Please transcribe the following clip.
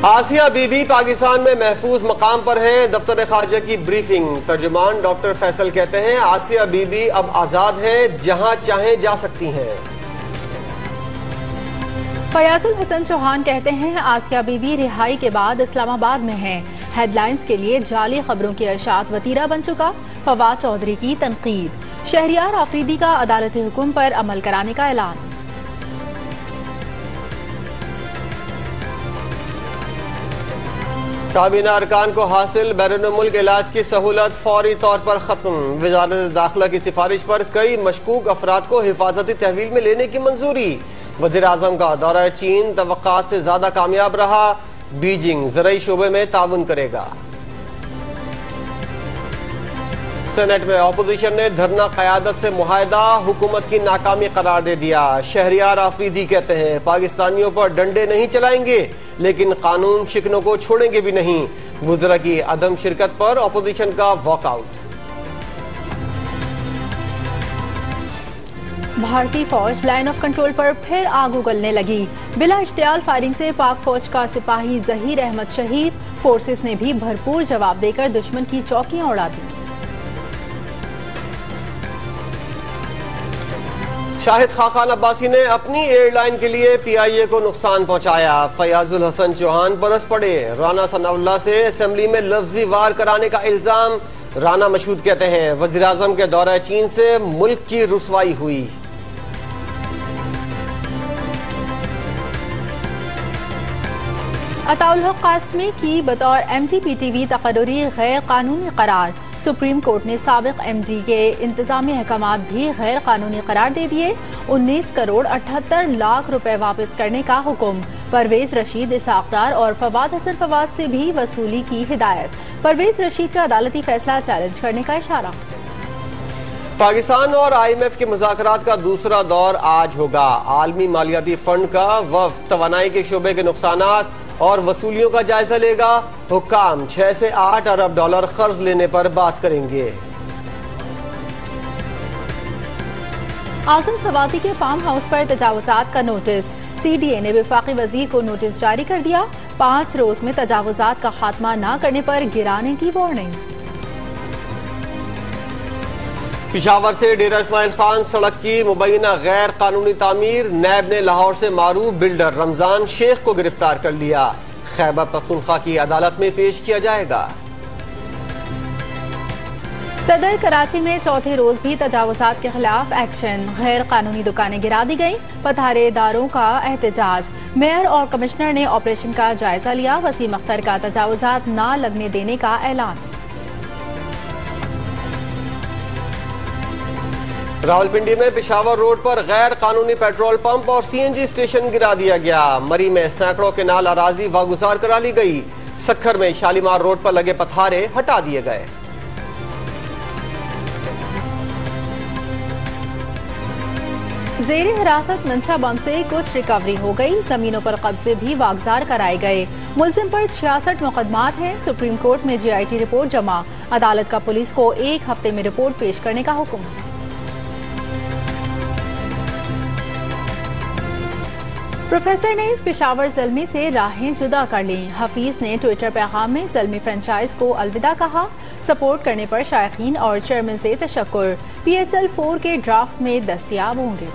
आसिया बीबी पाकिस्तान में महफूज मकाम पर हैं। दफ्तर खारजा की ब्रीफिंग। तर्जुमान डॉक्टर फैसल कहते हैं आसिया बीबी अब आजाद हैं, जहां चाहें जा सकती हैं। फयाजुल हसन चौहान कहते हैं आसिया बीबी रिहाई के बाद इस्लामाबाद में हैं। हेडलाइंस के लिए जाली खबरों की अशात वतीरा बन चुका। फवाद चौधरी की तनकीद। शहरियार आफरीदी का अदालती हुक्म पर अमल कराने का ऐलान। काबीना अरकान को हासिल बैरून मुल्क इलाज की सहूलत फौरी तौर पर खत्म। वजारत दाखिला की सिफारिश पर कई मशकूक अफराद को हिफाजती तहवील में लेने की मंजूरी। वज़ीर आज़म का दौरा चीन तवक्कात से ज्यादा कामयाब रहा। बीजिंग ज़रई शोबे में ताउन करेगा। सेनेट में अपोजिशन ने धरना क़यादत से मुआहदा हुकूमत की नाकामी करार दे दिया। शहरियार आफरीदी कहते हैं पाकिस्तानियों पर डंडे नहीं चलाएंगे, लेकिन कानून शिकनों को छोड़ेंगे भी नहीं। वुज़रा की अदम शिरकत पर अपोजिशन का वॉकआउट। भारतीय फौज लाइन ऑफ कंट्रोल पर फिर आग उगलने लगी। बिला इश्तियाल फायरिंग से पाक फौज का सिपाही जहीर अहमद शहीद। फोर्सेस ने भी भरपूर जवाब देकर दुश्मन की चौकियां उड़ा दी। शाहिद खान अब्बासी ने अपनी एयरलाइन के लिए PIA को नुकसान पहुंचाया। फयाजुल हसन चौहान बरस पड़े। राना सनाउल्लाह से असेंबली में लफ्जी वार कराने का इल्जाम। राना मशहूद कहते हैं वज़ीर आज़म के दौरे चीन से मुल्क की रुसवाई हुई। अताउल हक कासमी की बतौर MTPTV तकर्री गैर कानूनी करार। सुप्रीम कोर्ट ने साबिक MD के इंतजामी अहकामात भी गैर कानूनी करार दे दिए। 19 करोड़ 78 लाख रुपए वापस करने का हुक्म। परवेज रशीद इसाकदार और फवाद हसन फवाद से भी वसूली की हिदायत। परवेज रशीद का अदालती फैसला चैलेंज करने का इशारा। पाकिस्तान और IMF के मुज़ाकरात का दूसरा दौर आज होगा। आलमी मालियाती फंड का वफ्द तवानाई के शोबे के नुकसानात और वसूलियों का जायजा लेगा। हुक्काम 6 से 8 अरब डॉलर कर्ज लेने पर बात करेंगे। आजम सवाती के फार्म हाउस पर तजावुजात का नोटिस। CDA ने वफाकी वजीर को नोटिस जारी कर दिया। 5 रोज में तजावुजात का खात्मा न करने पर गिराने की वार्निंग। पिशावर से डेरा इस्माइल खान सड़क की मुबैना गैर कानूनी तामीर। नैब ने लाहौर से मारूफ बिल्डर रमजान शेख को गिरफ्तार कर लिया। खैबर पख्तूनख्वा की अदालत में पेश किया जाएगा। सदर कराची में चौथे रोज भी तजावुजात के खिलाफ एक्शन। गैर कानूनी दुकानें गिरा दी गयी। पधारेदारों का एहतजाज। मेयर और कमिश्नर ने ऑपरेशन का जायजा लिया। वसीम अख्तर का तजावुजात न लगने देने का ऐलान। रावलपिंडी में पिशावर रोड पर गैर कानूनी पेट्रोल पंप और CNG स्टेशन गिरा दिया गया। मरी में सैकड़ों केनाल अराजी वागुजार करा ली गई। सखर में शालीमार रोड पर लगे पथारे हटा दिए गए। जेर हिरासत मंशा बम से कुछ रिकवरी हो गई। जमीनों पर कब्जे भी वागजार कराए गए। मुलजिम पर 66 मुकदमात हैं। सुप्रीम कोर्ट में GIT रिपोर्ट जमा। अदालत का पुलिस को 1 हफ्ते में रिपोर्ट पेश करने का हुक्म। प्रोफेसर ने पिशावर ज़ल्मी से राहें जुदा कर ली। हफीज ने ट्विटर पैगाम में ज़ल्मी फ्रेंचाइज को अलविदा कहा। सपोर्ट करने पर शायकीन और चेयरमैन से तशक्कुर। PSL 4 के ड्राफ्ट में दस्तयाब होंगे।